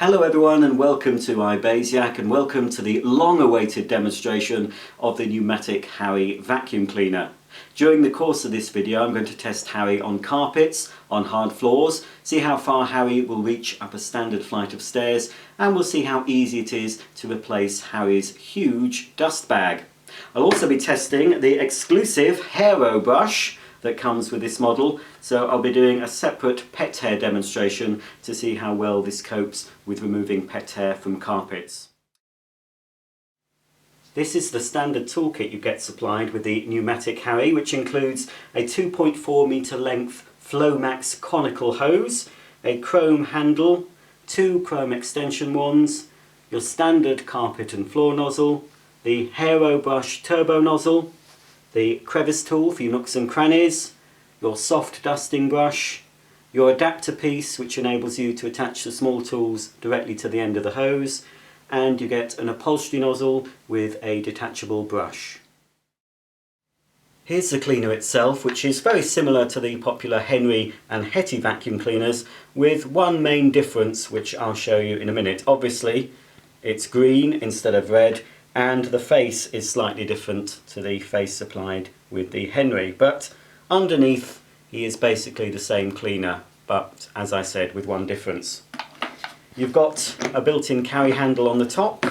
Hello everyone and welcome to iBasiac and welcome to the long-awaited demonstration of the Numatic Harry vacuum cleaner. During the course of this video I'm going to test Harry on carpets, on hard floors, see how far Harry will reach up a standard flight of stairs, and we'll see how easy it is to replace Harry's huge dust bag. I'll also be testing the exclusive Hero brush that comes with this model, so I'll be doing a separate pet hair demonstration to see how well this copes with removing pet hair from carpets. This is the standard toolkit you get supplied with the Numatic Harry, which includes a 2.4 metre length Flowmax conical hose, a chrome handle, 2 chrome extension wands, your standard carpet and floor nozzle, the Hero brush turbo nozzle, the crevice tool for your nooks and crannies, your soft dusting brush, your adapter piece which enables you to attach the small tools directly to the end of the hose, and you get an upholstery nozzle with a detachable brush. Here's the cleaner itself, which is very similar to the popular Henry and Hetty vacuum cleaners, with one main difference which I'll show you in a minute. Obviously it's green instead of red, and the face is slightly different to the face supplied with the Henry, but underneath he is basically the same cleaner, but as I said, with one difference. You've got a built-in carry handle on the top,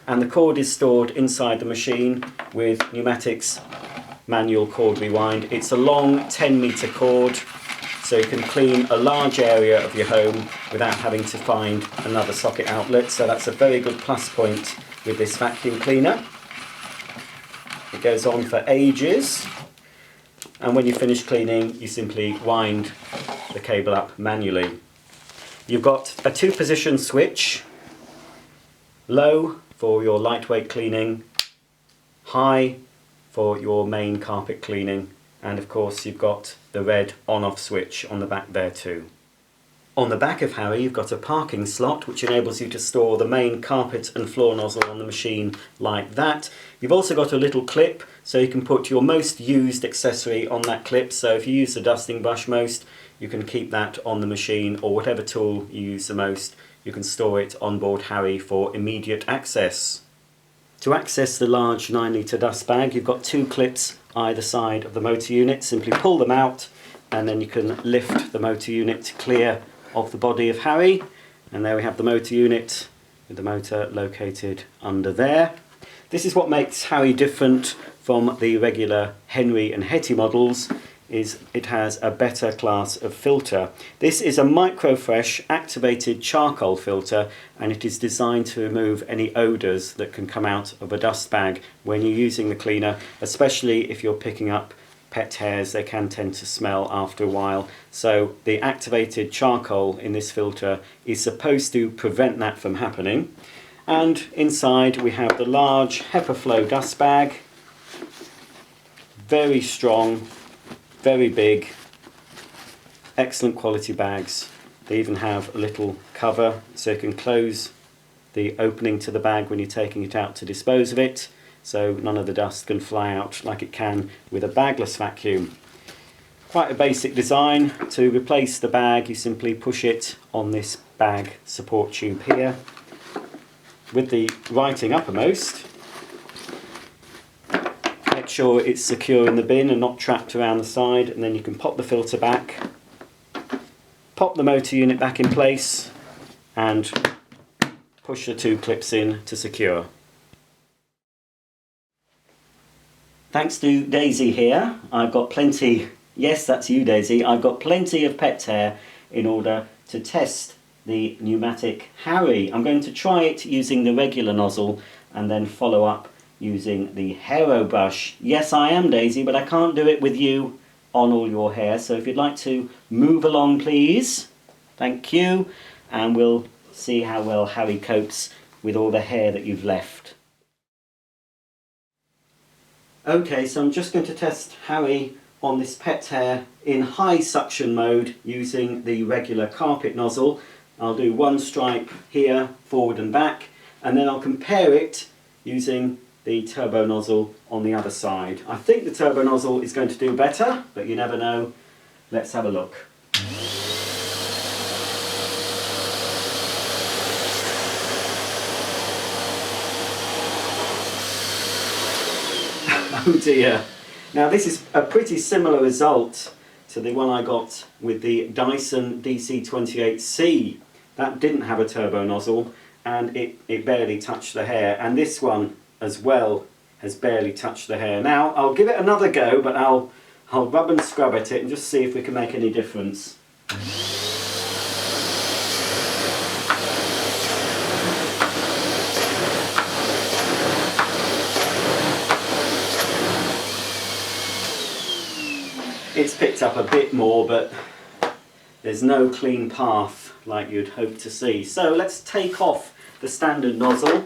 and the cord is stored inside the machine with Numatic's manual cord rewind. It's a long 10 metre cord, so you can clean a large area of your home without having to find another socket outlet, so that's a very good plus point with this vacuum cleaner. It goes on for ages, and when you finish cleaning you simply wind the cable up manually. You've got a 2-position switch, low for your lightweight cleaning, high for your main carpet cleaning, and of course you've got the red on-off switch on the back there too. On the back of Harry you've got a parking slot which enables you to store the main carpet and floor nozzle on the machine like that. You've also got a little clip so you can put your most used accessory on that clip, so if you use the dusting brush most, you can keep that on the machine, or whatever tool you use the most, you can store it on board Harry for immediate access. To access the large 9 litre dust bag you've got 2 clips either side of the motor unit. Simply pull them out and then you can lift the motor unit clear of the body of Harry, and there we have the motor unit with the motor located under there. This is what makes Harry different from the regular Henry and Hetty models, is it has a better class of filter. This is a microfresh activated charcoal filter, and it is designed to remove any odours that can come out of a dust bag when you're using the cleaner, especially if you're picking up pet hairs. They can tend to smell after a while, so the activated charcoal in this filter is supposed to prevent that from happening. And inside we have the large HEPA flow dust bag, very strong, very big, excellent quality bags. They even have a little cover so you can close the opening to the bag when you're taking it out to dispose of it, so none of the dust can fly out like it can with a bagless vacuum. Quite a basic design. To replace the bag you simply push it on this bag support tube here with the writing uppermost. Make sure it's secure in the bin and not trapped around the side, and then you can pop the filter back, pop the motor unit back in place and push the 2 clips in to secure. Thanks to Daisy here, I've got plenty, yes that's you Daisy, I've got plenty of pet hair in order to test the Numatic Harry. I'm going to try it using the regular nozzle and then follow up using the Hero brush. Yes I am Daisy, but I can't do it with you on all your hair, so if you'd like to move along please. Thank you, and we'll see how well Harry copes with all the hair that you've left. Okay, so I'm just going to test Harry on this pet hair in high suction mode using the regular carpet nozzle. I'll do 1 stripe here, forward and back, and then I'll compare it using the turbo nozzle on the other side. I think the turbo nozzle is going to do better, but you never know. Let's have a look. Oh dear. Now this is a pretty similar result to the one I got with the Dyson DC28C. That didn't have a turbo nozzle and it barely touched the hair, and this one as well has barely touched the hair. Now I'll give it another go, but I'll rub and scrub at it and just see if we can make any difference. It's picked up a bit more, but there's no clean path like you'd hope to see. So let's take off the standard nozzle.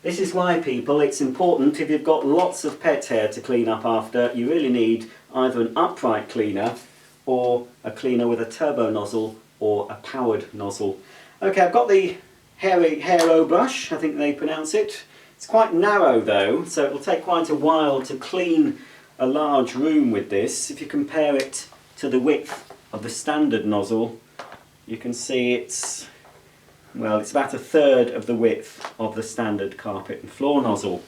This is why, people, it's important, if you've got lots of pet hair to clean up after, you really need either an upright cleaner or a cleaner with a turbo nozzle or a powered nozzle. Okay, I've got the Harry Hair brush, I think they pronounce it. It's quite narrow though, so it'll take quite a while to clean a large room with this. If you compare it to the width of the standard nozzle, you can see it's about a third of the width of the standard carpet and floor nozzle.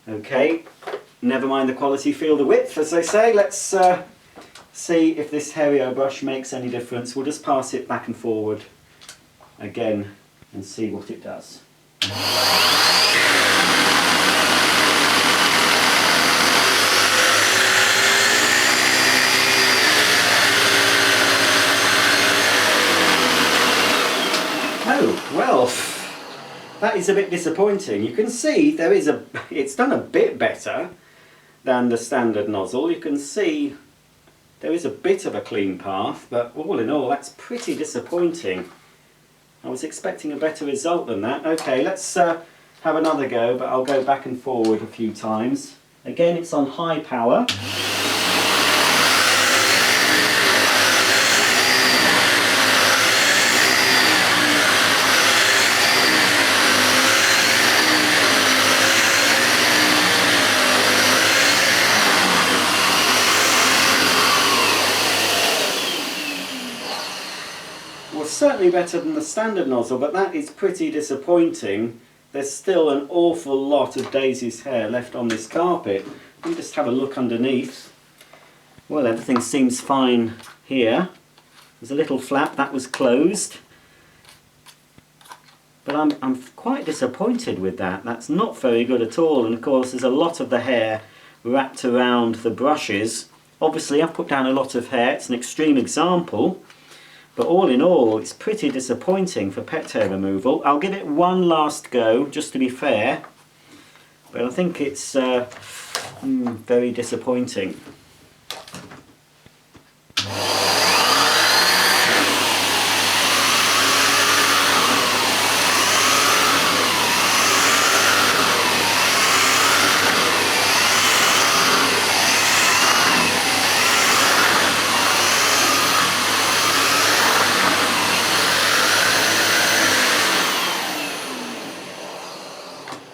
Okay, never mind the quality, feel the width, as they say. Let's see if this Harry brush makes any difference. We'll just pass it back and forward again and see what it does. Oh, well, that is a bit disappointing. You can see it's done a bit better than the standard nozzle. You can see there is a bit of a clean path, but all in all, that's pretty disappointing. I was expecting a better result than that. Okay, let's have another go, but I'll go back and forward a few times. Again, it's on high power. Certainly better than the standard nozzle, but that is pretty disappointing. There's still an awful lot of Daisy's hair left on this carpet. Let me just have a look underneath. Well, everything seems fine here. There's a little flap that was closed, but I'm quite disappointed with that. That's not very good at all, and of course there's a lot of the hair wrapped around the brushes. Obviously I've put down a lot of hair. It's an extreme example. But all in all, it's pretty disappointing for pet hair removal. I'll give it one last go, just to be fair. But I think it's very disappointing.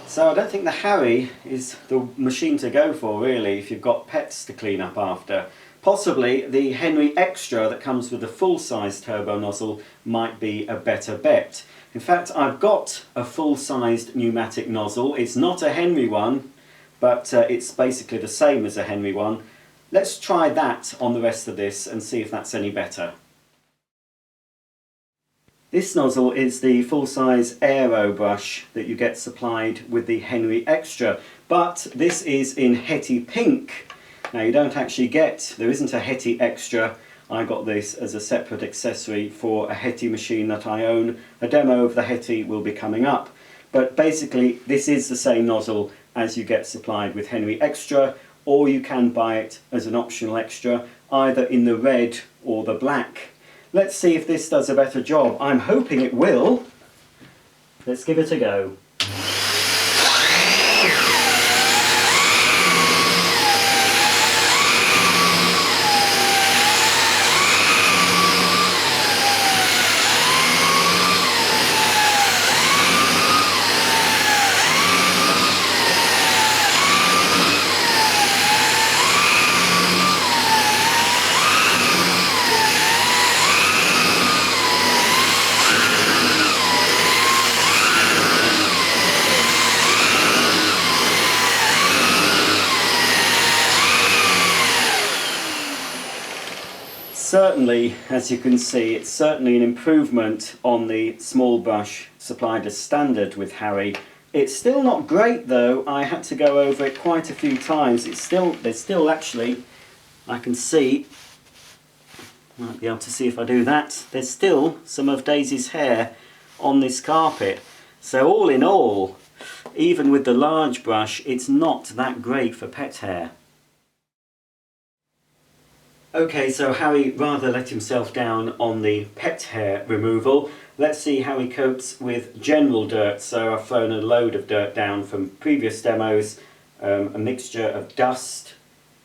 So I don't think the Harry is the machine to go for, really, if you've got pets to clean up after. Possibly the Henry Extra that comes with a full-sized turbo nozzle might be a better bet. In fact, I've got a full-sized pneumatic nozzle. It's not a Henry one, but it's basically the same as a Henry one. Let's try that on the rest of this and see if that's any better. This nozzle is the full-size aero brush that you get supplied with the Henry Extra, but this is in Hetty Pink. Now you don't actually there isn't a Hetty Extra. I got this as a separate accessory for a Hetty machine that I own. A demo of the Hetty will be coming up. But basically this is the same nozzle as you get supplied with Henry Extra, or you can buy it as an optional extra, either in the red or the black. Let's see if this does a better job. I'm hoping it will. Let's give it a go. Certainly, as you can see, it's certainly an improvement on the small brush supplied as standard with Harry. It's still not great though. I had to go over it quite a few times. There's still actually, I can see, might be able to see if I do that, there's still some of Daisy's hair on this carpet. So all in all, even with the large brush, it's not that great for pet hair. Okay, so Harry rather let himself down on the pet hair removal. Let's see how he copes with general dirt. So I've thrown a load of dirt down from previous demos, a mixture of dust,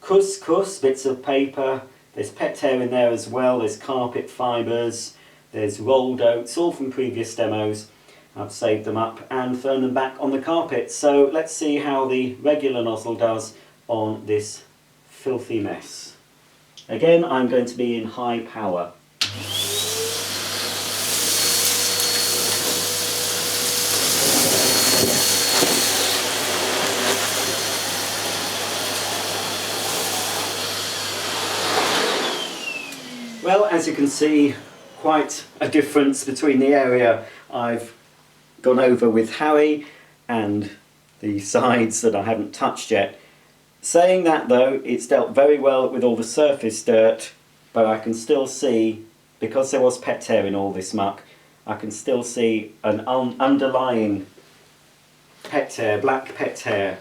couscous, bits of paper, there's pet hair in there as well, there's carpet fibres, there's rolled oats, all from previous demos. I've saved them up and thrown them back on the carpet. So let's see how the regular nozzle does on this filthy mess. Again, I'm going to be in high power. Well, as you can see, quite a difference between the area I've gone over with Harry and the sides that I haven't touched yet. Saying that though, it's dealt very well with all the surface dirt, but I can still see, because there was pet hair in all this muck, I can still see an underlying pet hair, black pet hair.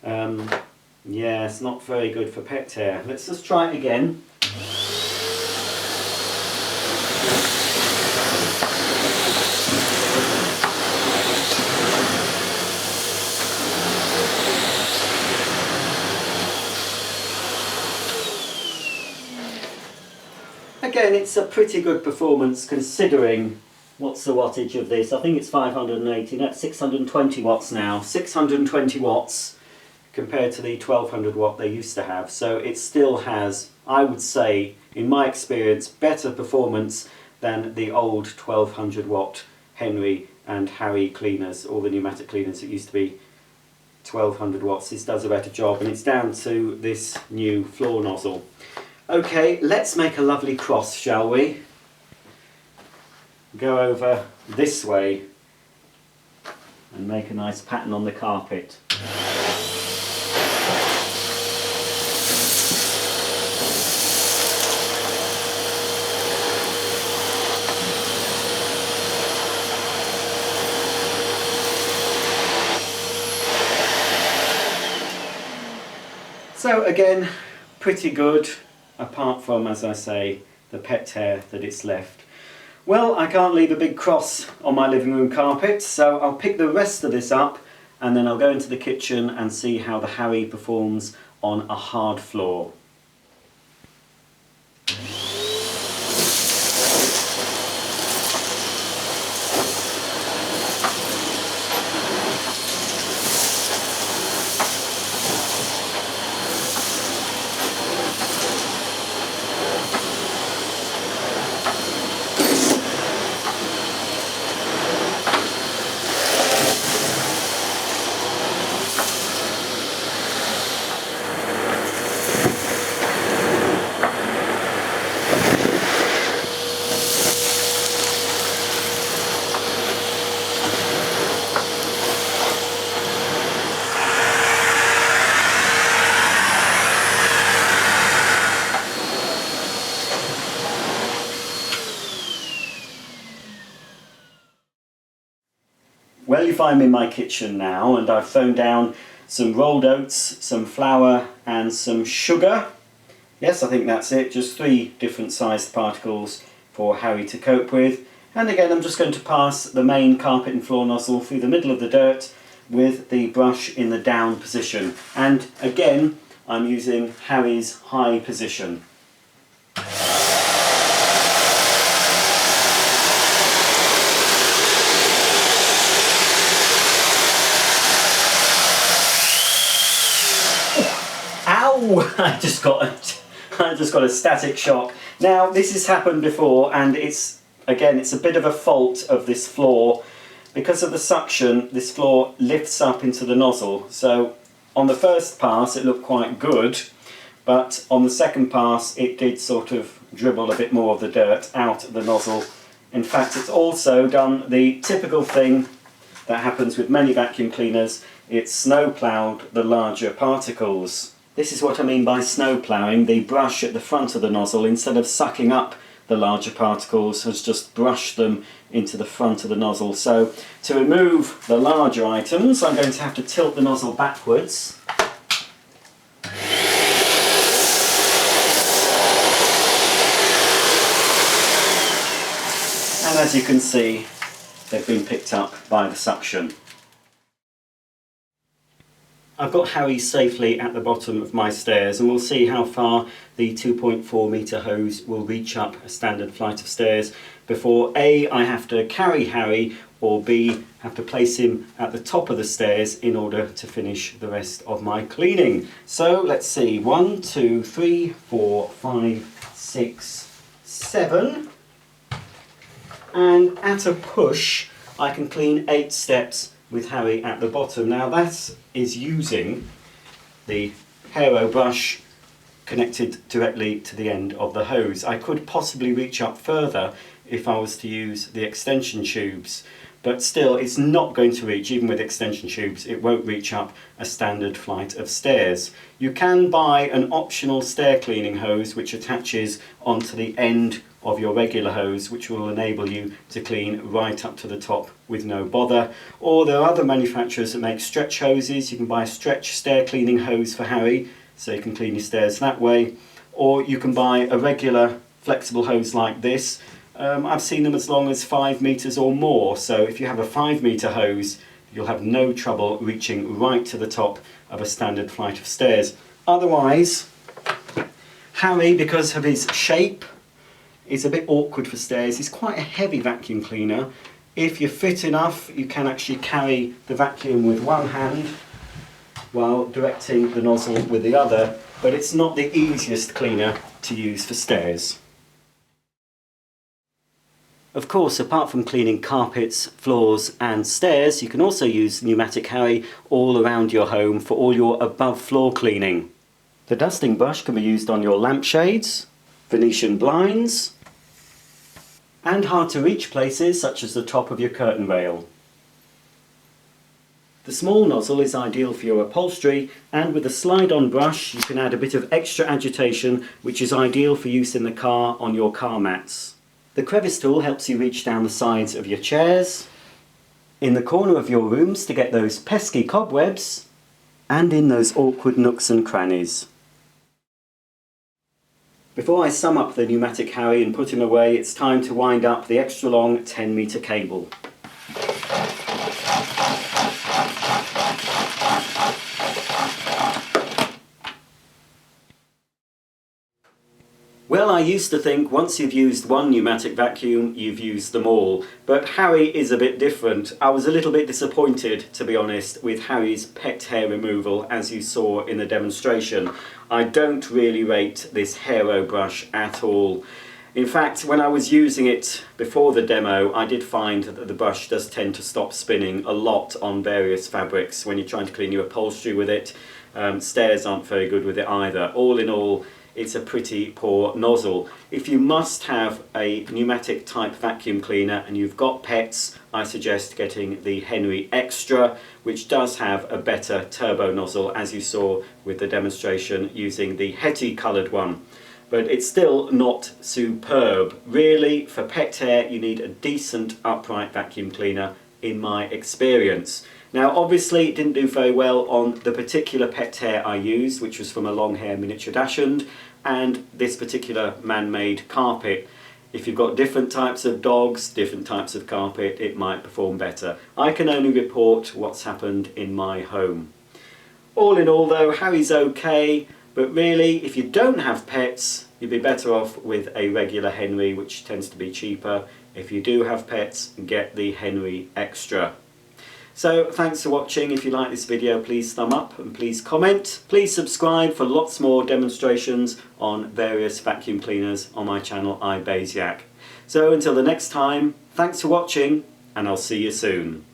Yeah, it's not very good for pet hair. Let's just try it again. Again, it's a pretty good performance considering, what's the wattage of this? I think it's 580, that's 620 watts now. 620 watts compared to the 1200 watt they used to have. So it still has, I would say, in my experience, better performance than the old 1200 watt Henry and Harry cleaners, or the pneumatic cleaners that used to be 1200 watts. This does a better job, and it's down to this new floor nozzle. Okay, let's make a lovely cross, shall we? Go over this way and make a nice pattern on the carpet. So again, pretty good. Apart from, as I say, the pet hair that it's left. Well, I can't leave a big cross on my living room carpet, so I'll pick the rest of this up and then I'll go into the kitchen and see how the Harry performs on a hard floor. Well, you find me in my kitchen now, and I've thrown down some rolled oats, some flour and some sugar. Yes, I think that's it, just 3 different sized particles for Harry to cope with. And again, I'm just going to pass the main carpet and floor nozzle through the middle of the dirt with the brush in the down position. And again, I'm using Harry's high position. Ow! I just got a static shock. Now, this has happened before, and it's a bit of a fault of this floor. Because of the suction, this floor lifts up into the nozzle. So on the first pass it looked quite good, but on the second pass it did sort of dribble a bit more of the dirt out of the nozzle. In fact, it's also done the typical thing that happens with many vacuum cleaners. It's snow ploughed the larger particles. This is what I mean by snow ploughing. The brush at the front of the nozzle, instead of sucking up the larger particles, has just brushed them into the front of the nozzle. So to remove the larger items, I'm going to have to tilt the nozzle backwards. And as you can see, they've been picked up by the suction. I've got Harry safely at the bottom of my stairs, and we'll see how far the 2.4 metre hose will reach up a standard flight of stairs before A, I have to carry Harry, or B, have to place him at the top of the stairs in order to finish the rest of my cleaning. So let's see, 1, 2, 3, 4, 5, 6, 7, and at a push I can clean 8 steps with Harry at the bottom. Now that is using the Hero brush connected directly to the end of the hose. I could possibly reach up further if I was to use the extension tubes, but still it's not going to reach, even with extension tubes, it won't reach up a standard flight of stairs. You can buy an optional stair cleaning hose which attaches onto the end of your regular hose, which will enable you to clean right up to the top with no bother. Or there are other manufacturers that make stretch hoses. You can buy a stretch stair cleaning hose for Harry, so you can clean your stairs that way. Or you can buy a regular flexible hose like this. I've seen them as long as 5 metres or more, so if you have a 5 metre hose, you'll have no trouble reaching right to the top of a standard flight of stairs. Otherwise, Harry, because of his shape, is a bit awkward for stairs. He's quite a heavy vacuum cleaner. If you're fit enough, you can actually carry the vacuum with one hand while directing the nozzle with the other, but it's not the easiest cleaner to use for stairs. Of course, apart from cleaning carpets, floors and stairs, you can also use Numatic Harry all around your home for all your above floor cleaning. The dusting brush can be used on your lampshades, Venetian blinds, and hard to reach places such as the top of your curtain rail. The small nozzle is ideal for your upholstery, and with a slide-on brush you can add a bit of extra agitation, which is ideal for use in the car on your car mats. The crevice tool helps you reach down the sides of your chairs, in the corner of your rooms to get those pesky cobwebs, and in those awkward nooks and crannies. Before I sum up the Numatic Harry and put him away, it's time to wind up the extra long 10 metre cable. Well, I used to think once you've used one pneumatic vacuum, you've used them all. But Harry is a bit different. I was a little bit disappointed, to be honest, with Harry's pet hair removal, as you saw in the demonstration. I don't really rate this Hero brush at all. In fact, when I was using it before the demo, I did find that the brush does tend to stop spinning a lot on various fabrics when you're trying to clean your upholstery with it. Stairs aren't very good with it either. All in all, it's a pretty poor nozzle. If you must have a pneumatic type vacuum cleaner and you've got pets, I suggest getting the Henry Extra, which does have a better turbo nozzle, as you saw with the demonstration using the Hetty coloured one. But it's still not superb. Really, for pet hair, you need a decent upright vacuum cleaner, in my experience. Now, obviously, it didn't do very well on the particular pet hair I used, which was from a long hair miniature dachshund, and this particular man-made carpet. If you've got different types of dogs, different types of carpet, it might perform better. I can only report what's happened in my home. All in all though, Harry's okay, but really, if you don't have pets, you'd be better off with a regular Henry, which tends to be cheaper. If you do have pets, get the Henry Extra. So thanks for watching. If you like this video, please thumb up and please comment. Please subscribe for lots more demonstrations on various vacuum cleaners on my channel iBaziak. So until the next time, thanks for watching and I'll see you soon.